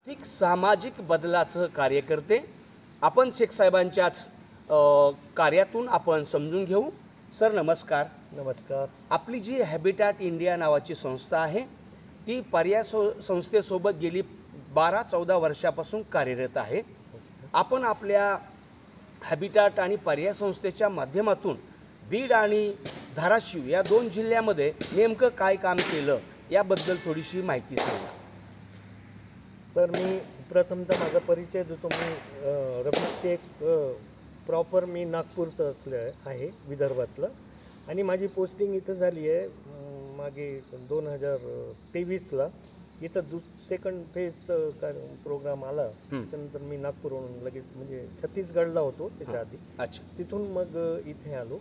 आर्थिक सामाजिक बदलाचं कार्य करते। आपण शेख साहेबांच्याच कार्यातून आपण समजून घेऊ। सर नमस्कार। नमस्कार। आपली जी हॅबिटॅट इंडिया नावाची संस्था आहे ती पर्याय संस्थेसोबत गेली 12-14 वर्षापासून कार्यरत आहे। आपण आपल्या हॅबिटॅट आणि पर्याय संस्थेच्या माध्यमातून बीड आणि धाराशिव या दोन जिल्ह्यामध्ये नेमकं काय काम केलं याबद्दल थोडीशी माहिती सांगा। तर मी प्रथमतः माझा परिचय देतो। मी रफिक शेख, प्रॉपर मी नागपूरचं असलं आहे, विदर्भातलं, आणि माझी पोस्टिंग इथं झाली आहे मागे 2023ला। इथं सेकंड फेजचं प्रोग्राम आला, त्याच्यानंतर मी नागपूरहून लगेच म्हणजे छत्तीसगडला होतो त्याच्या आधी। अच्छा। तिथून मग इथे आलो।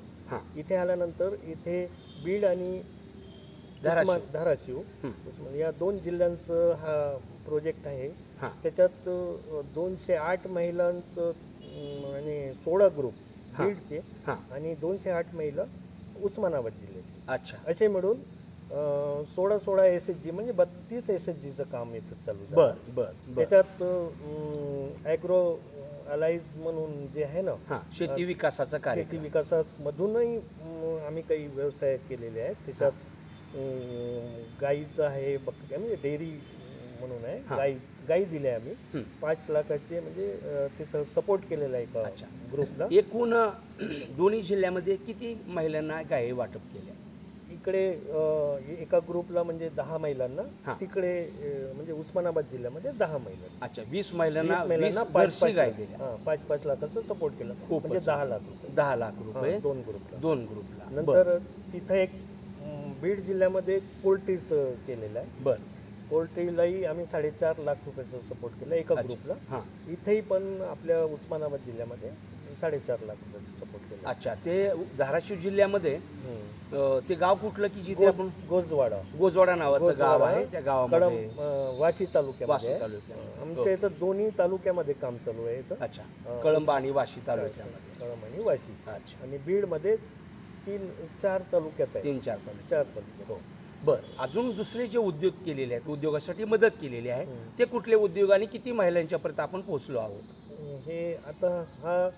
इथे आल्यानंतर इथे बीड आणि धाराशिव या दोन जिल्ह्यांचं हा प्रोजेक्ट आहे। त्याच्यात 208 महिलांचं आणि 16 ग्रुप बीडचे आणि 208 महिला उस्मानाबाद जिल्ह्याचे। अच्छा। असे मिळून 16 SHG म्हणजे 32 SHGचं काम इथं चालू आहे। बर। त्याच्यात ॲग्रो अलाइज म्हणून जे आहे ना, शेती विकासाचं कार्य, शेती विकासामधूनही आम्ही काही व्यवसाय केलेले आहेत। त्याच्यात गाईचं आहे, बकरी म्हणजे डेअरी म्हणून आहे, गाई दिल्या आम्ही 5 लाखाचे, म्हणजे तिथं सपोर्ट केलेला आहे एका ग्रुपला। एकूण दोन्ही जिल्ह्यामध्ये किती महिलांना गाई वाटप केल्या? इकडे एका ग्रुपला म्हणजे 10 महिलांना, तिकडे म्हणजे उस्मानाबाद जिल्ह्यामध्ये 10 महिलांना। अच्छा, 20 महिलांना 5 गाय दिल्या, 5 लाखाचं सपोर्ट केलं, म्हणजे 10 लाख रुपये। 10 लाख रुपये दोन ग्रुपला। नंतर तिथं एक बीड जिल्ह्यामध्ये पोल्ट्रीचं केलेलं आहे। बरं। पोल्ट्रीलाही आम्ही 4.5 लाख रुपयाचं सपोर्ट केलं एका ग्रुपला। इथेही पण आपल्या उस्मानाबाद जिल्ह्यामध्ये 4.5 लाख रुपयाचं सपोर्ट केलं। अच्छा, ते धाराशिव जिल्ह्यामध्ये ते गाव कुठलं की जिथे आपण गोजवाडा नावाचं गाव आहे, त्या गावामध्ये वाशी तालुक्यामध्ये आमच्या इथं दोन्ही तालुक्यामध्ये काम चालू आहे इथं। अच्छा, कळंब आणि वाशी तालुक्यामध्ये। कळंब आणि वाशी। अच्छा। आणि बीडमध्ये 3-4 तालुक्यात आहे। 3-4 तालुक्यात। हो, बरं। अजून दुसरे जे उद्योग केलेले आहेत, उद्योगासाठी मदत केलेली आहे, ते कुठले उद्योग आणि किती महिलांच्यापर्यंत आपण पोहोचलो आहोत? हे आता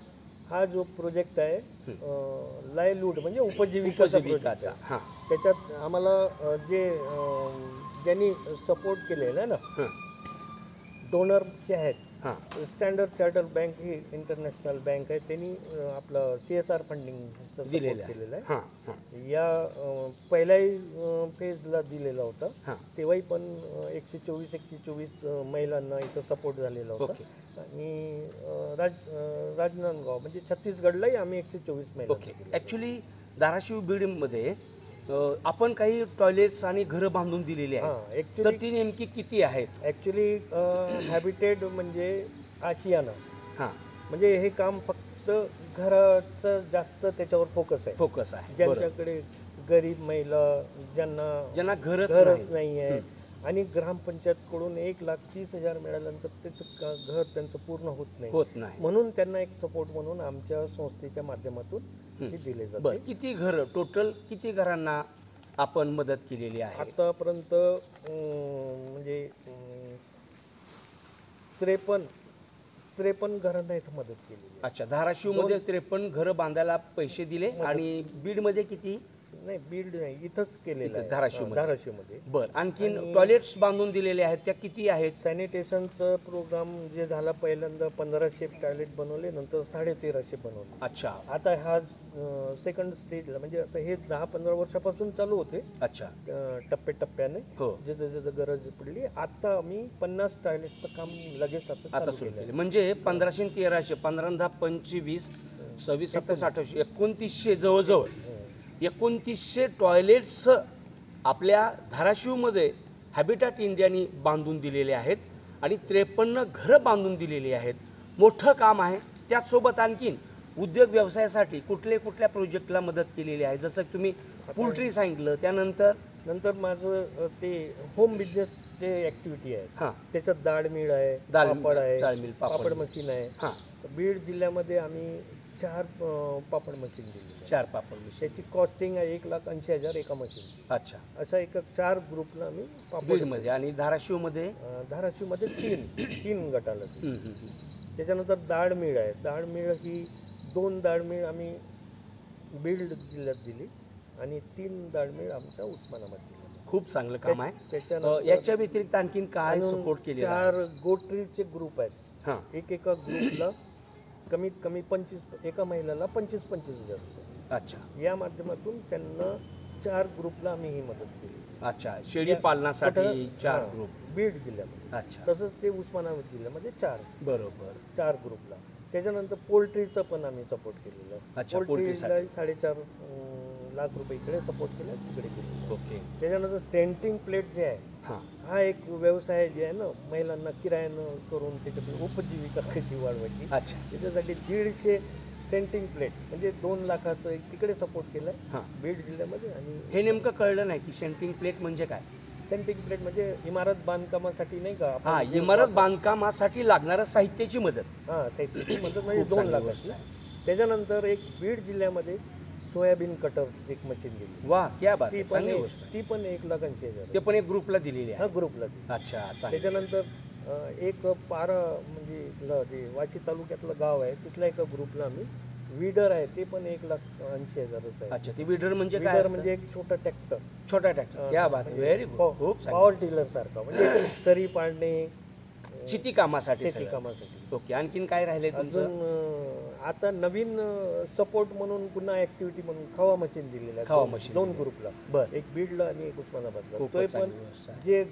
हा जो प्रोजेक्ट आहे लाईव्हलीहूड म्हणजे उपजीविकाचा, त्याच्यात आम्हाला ज्यांनी सपोर्ट केलेलं आहे ना, डोनर जे आहेत, स्टँडर्ड चार्टर्ड बँक ही इंटरनॅशनल बँक आहे, त्यांनी आपलं CSR फंडिंगचं सपोर्ट केलेलं आहे। या पहिल्याही फेजला दिलेला होता, तेव्हाही पण 124 महिलांना इथं सपोर्ट झालेला होता। आणि राजनांदगाव म्हणजे छत्तीसगडलाही आम्ही 124 महिला। ॲक्च्युली धाराशिव बीडमध्ये आपण काही टॉयलेट्स आणि घरं बांधून दिलेली आहेत, तर ती नेमकी किती आहेत? ॲक्च्युली हॅबिटेट म्हणजे आशियाना, म्हणजे हे काम फक्त घराचं जास्त त्याच्यावर फोकस आहे। ज्यांच्याकडे गरीब महिला, ज्यांना घरच नाही आहे, आणि ग्रामपंचायतकडून 1,30,000 मिळाल्यानंतर ते घर त्यांचं पूर्ण होत नाही, म्हणून त्यांना एक सपोर्ट म्हणून आमच्या संस्थेच्या माध्यमातून हे दिले जाते। किती घर, टोटल किती घरांना आपण मदत केलेली आहे आतापर्यंत? म्हणजे 53 घरांना इथं मदत केली। अच्छा, धाराशिवमध्ये 53 घरं बांधायला पैसे दिले, आणि बीडमध्ये किती? नाही, बीड नाही, इथंच केलेलं आहे, धाराशिवमध्ये। बरं, आणखीन टॉयलेट्स बांधून दिलेले आहेत, त्या किती आहेत? सॅनिटेशनचं प्रोग्राम जे झाला, पहिल्यांदा 1500 टॉयलेट बनवले, नंतर 1350 बनवले। अच्छा। आता हा सेकंड स्टेजला, म्हणजे आता हे 10-15 वर्षापासून चालू होते। अच्छा, टप्प्याटप्प्याने जिथं गरज पडली। आता आम्ही 50 टॉयलेटचं काम लगेच आता सुरू केलं। म्हणजे 1500 आणि 1300, 15 25, 26, 27, 28, 2900, जवळजवळ 2900 टॉयलेट्स आपल्या धाराशिवमध्ये हॅबिटॅट इंडियानी बांधून दिलेले आहेत, आणि 53 घरं बांधून दिलेली आहेत। मोठं काम आहे। त्याचसोबत आणखीन उद्योग व्यवसायासाठी कुठल्या प्रोजेक्टला मदत केलेली आहे? जसं तुम्ही पोल्ट्री सांगितलं, त्यानंतर माझं ते होम बिझनेसचे ॲक्टिव्हिटी आहे, त्याच्यात डाळ मिल आहे, पापड आहे, पापड मशीन आहे। बीड जिल्ह्यामध्ये आम्ही 4 पापड मशीन दिली. 4 पापड मशीन. त्याची कॉस्टिंग आहे 1,80,000 एका मशीन. अच्छा. असा एक 4 ग्रुपला आम्ही पापड. बीडमध्ये आणि धाराशिवमध्ये धाराशिवमध्ये 3 गटाला. त्याच्यानंतर दाळमिळ आहे. दाळमिळ ही 2 दाळमिळ आम्ही बीड जिल्ह्यात दिली आणि 3 दाळमिळ आमच्या उस्मानाबाद जिल्ह्यात. खूप चांगलं काम आहे. त्याच्यानंतर याच्या व्यतिरिक्त आणखीन काय सपोर्ट केले? 4 गोटरीचे ग्रुप आहेत. हां. एका ग्रुपला कमीत कमी 25, एका महिलाला 25,000 रुपये. अच्छा. या माध्यमातून त्यांना 4 ग्रुपला आम्ही ही मदत केली. अच्छा. शेळी पालनासाठी 4 ग्रुप बीड जिल्ह्यामध्ये. अच्छा. तसंच ते उस्मानाबाद जिल्ह्यामध्ये 4. बरोबर. 4 ग्रुपला. त्याच्यानंतर पोल्ट्रीचं पण आम्ही सपोर्ट केलेलं. अच्छा, पोल्ट्रीला 4.5 लाख रुपये इकडे सपोर्ट केला, तिकडे केले. ओके. त्याच्यानंतर सेंटिंग प्लेट जे आहे, हां, हा एक व्यवसाय जे आहे ना, महिलांना किरायानं करून त्याच्यात उपजीविका कशी वाढवायची. अच्छा. त्याच्यासाठी 150 सेंटिंग प्लेट म्हणजे 2 लाखाचं एक तिकडे सपोर्ट केलं आहे हां. बीड जिल्ह्यामध्ये. आणि हे नेमकं कळलं नाही की सेंटिंग प्लेट म्हणजे काय? सेंटिंग प्लेट म्हणजे इमारत बांधकामासाठी नाही का आपण हां, इमारत बांधकामासाठी लागणारं साहित्याची मदत. हां, साहित्याची मदत म्हणजे खूप 2 चांगली गोष्ट लाखाची. आहे. त्याच्यानंतर एक बीड जिल्ह्यामध्ये सोयाबीन कटरची एक मशीन दिली. वा, क्या बात ती आहे. पण चांगली गोष्ट आहे. ती पण 1,80,000. ते पण एक ग्रुपला दिलेली हा आहे. ग्रुपला दिली. अच्छा. चांगली. त्याच्यानंतर एक पारा म्हणजे इथलं जे वाशी तालुक्यातलं गाव आहे, तिथल्या एका ग्रुपला आम्ही वीडर आहे, ते पण 1,80,000 आहे. अच्छा. ते विडर म्हणजे काय वीडर असतं? म्हणजे एक छोटा ट्रॅक्टर. छोटा ट्रॅक्टर. क्या बात आहे. Very good. खूप चांगलं. पॉवर टिलर सारखा म्हणजे सरी पाडणे, शेती कामासाठी शेती सगळं. कामासाठी. ओके. आणखीन काय राहिले तुमचं? अजून आता नवीन सपोर्ट म्हणून पुन्हा ऍक्टिव्हिटी म्हणून खवा मशीन दिलेलं आहे. खवा machine 2 ग्रुपला. बरं. एक बीडला आणि एक उस्मानाबादला. खूपच तो चांगली पण गोष्ट आहे. जे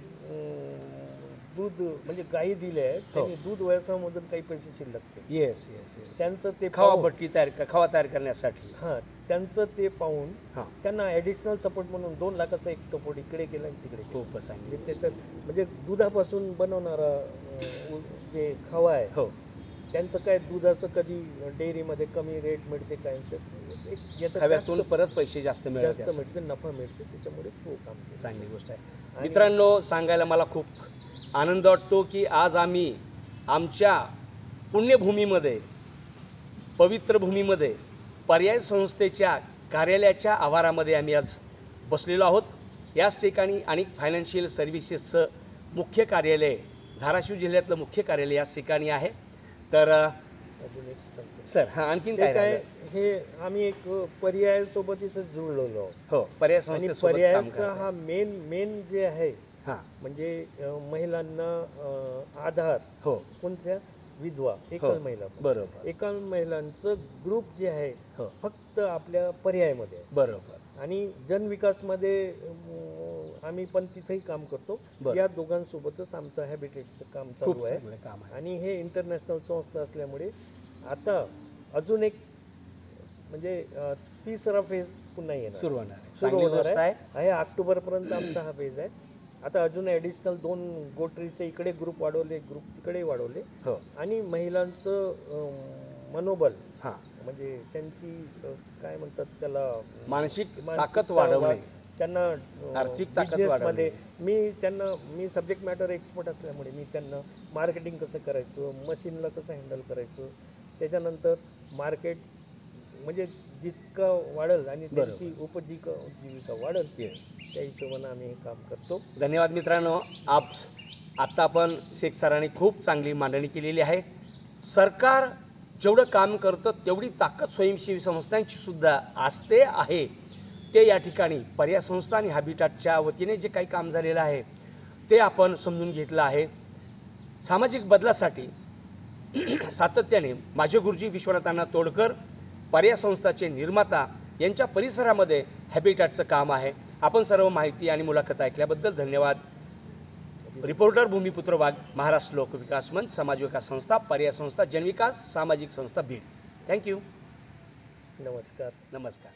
दूध म्हणजे गायी दिले आहेत त्यांनी दूध व्यवसायामधून काही पैसे शिल्लक केले. Yes yes yes. त्यांचं ते खवा पाहून- भट्टी खवा तयार करण्यासाठी. हां, त्यांचं ते पाहून हां. त्यांना ॲडिशनल सपोर्ट म्हणून 2 लाखाचा एक सपोर्ट इकडे केला आणि तिकडे केला. खूपच चांगली. म्हणजे त्याच्यात म्हणजे दुधापासून बनवणारा जे खवा आहे, हो. त्यांचं काय दुधाचं कधी डेअरीमध्ये कमी रेट मिळते काय याचं खव्यातून परत पैसे जास्त मिळत जास्त मिळते, नफा मिळते, त्याच्यामुळे तो काम केलं. चांगली गोष्ट आहे. मित्रांनो, सांगायला मला खूप आनंद वाटतो की आज आम्ही आमच्या पुण्यभूमीमध्ये, पवित्र भूमीमध्ये, पर्याय संस्थेच्या कार्यालयाच्या आवारामध्ये आम्ही आज बसलेलो आहोत. याच ठिकाणी अनेक फायनान्शियल सर्व्हिसेसचं मुख्य कार्यालय, धाराशिव जिल्ह्यातलं मुख्य कार्यालय याच ठिकाणी आहे. तर अजून एक सांगतो. सर, हां, आणखीन ते काय काय राहिलं? हे आम्ही एक पर्यायासोबत इथं जुळलेलो आहोत. हो, पर्याय आणि संस्थेसोबत काम पर्यायाचा करताय. हा मेन जे आहे हां. म्हणजे महिलांना आधार हो. कोणत्या विधवा एकल महिला, बरोबर. एकल महिलांचं ग्रुप जे आहे हो. फक्त आपल्या पर्यायमध्ये आहे. बरोबर. आणि जनविकासमध्ये आम्ही पण तिथेही काम करतो. बरं. या दोघांसोबतच आमचं हॅबिटेटचं काम खूप चालू आहे. चांगलं काम आहे. आणि हे इंटरनॅशनल संस्था असल्यामुळे आता अजून एक म्हणजे 3रा फेज पुन्हा येणार, सुरू होणार आहे. सुरू चांगली होणार गोष्ट आहे. आहे. हे ऑक्टोबरपर्यंत आमचा हा फेज आहे. आता अजून ॲडिशनल 2 गोटरीचे इकडे ग्रुप वाढवले, ग्रुप तिकडे वाढवले. हो. आणि महिलांचं मनोबल हां. म्हणजे त्यांची काय म्हणतात त्याला, मानसिक ताकद मानसिकता वाढवणे, त्यांना आर्थिक ताकद बिझनेसमध्ये मी सब्जेक्ट मॅटर एक्सपर्ट असल्यामुळे मी त्यांना मार्केटिंग कसं करायचं, मशीनला कसं हँडल करायचं, त्याच्यानंतर मार्केट म्हणजे जितकं वाढेल आणि त्यांची उपजीविका वाढेल, येस, त्या हिशोबानं आम्ही हे काम करतो. धन्यवाद मित्रांनो. आत्ता पण शेख सरांनी खूप चांगली मांडणी केलेली आहे. सरकार जेवढं काम करतं तेवढी ताकद स्वयंसेवी संस्थांची सुद्धा असते आहे. ते या ठिकाणी पर्याय संस्था आणि हॅबिटाटच्या वतीने जे काही काम झालेलं आहे ते आपण समजून घेतलं आहे. सामाजिक बदलासाठी सातत्याने माझे गुरुजी विश्वनाथांना तोडकर, पर्याय संस्थाचे निर्माता यांच्या परिसरामध्ये हॅबिटाटचं काम आहे. आपण सर्व माहिती आणि मुलाखत ऐकल्याबद्दल धन्यवाद. रिपोर्टर भूमिपुत्र वाघ, महाराष्ट्र लोकविकास मंच, समाज विकास संस्था, पर्याय संस्था, जनविकास सामाजिक संस्था बीड. थँक्यू. नमस्कार. नमस्कार.